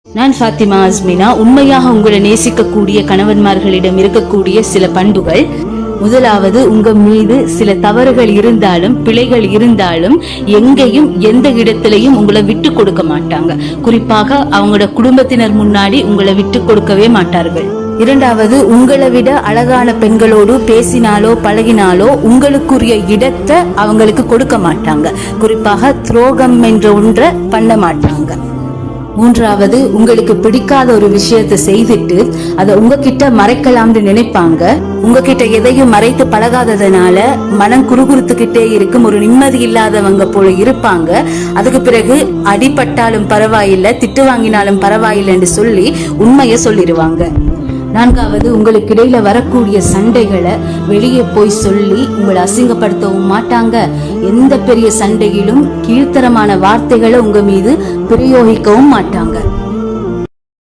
நான் ஃபாத்திமா அஸ்மினா. உண்மையாக உங்களை நேசிக்கக்கூடிய கணவன்மார்களிடம் இருக்கக்கூடிய சில பண்புகள். முதலாவது, உங்க மீது சில தவறுகள் இருந்தாலும் பிழைகள் இருந்தாலும் எங்கேயும் எந்த இடத்திலையும் உங்களை விட்டு கொடுக்க மாட்டாங்க. குறிப்பாக அவங்களோட குடும்பத்தினர் முன்னாடி உங்களை விட்டு கொடுக்கவே மாட்டார்கள். இரண்டாவது, உங்களை விட அழகான பெண்களோடு பேசினாலோ பழகினாலோ உங்களுக்குரிய இடத்தை அவங்களுக்கு கொடுக்க மாட்டாங்க. குறிப்பாக துரோகம் என்ற ஒன்றை பண்ண மாட்டாங்க. மூன்றாவது, உங்களுக்கு பிடிக்காத ஒரு விஷயத்தை செய்துட்டு அதை உங்ககிட்ட மறைக்கலாம்னு நினைப்பாங்க. உங்ககிட்ட எதையும் மறைத்து பழகாததுனால மனம் குறுகுறுத்துக்கிட்டே இருக்கும், ஒரு நிம்மதி இல்லாதவங்க போல இருப்பாங்க. அதுக்கு பிறகு அடிபட்டாலும் பரவாயில்லை, திட்டு வாங்கினாலும் பரவாயில்லைன்னு சொல்லி உண்மையை சொல்லிடுவாங்க. நான்காவது, உங்களுக்கு இடையில வரக்கூடிய சண்டைகளை வெளியே போய் சொல்லி உங்களை அசிங்கப்படுத்தவும் மாட்டாங்க. எந்த பெரிய சண்டையிலும் கீழ்த்தரமான வார்த்தைகளை உங்க மீது பிரயோகிக்கவும் மாட்டாங்க.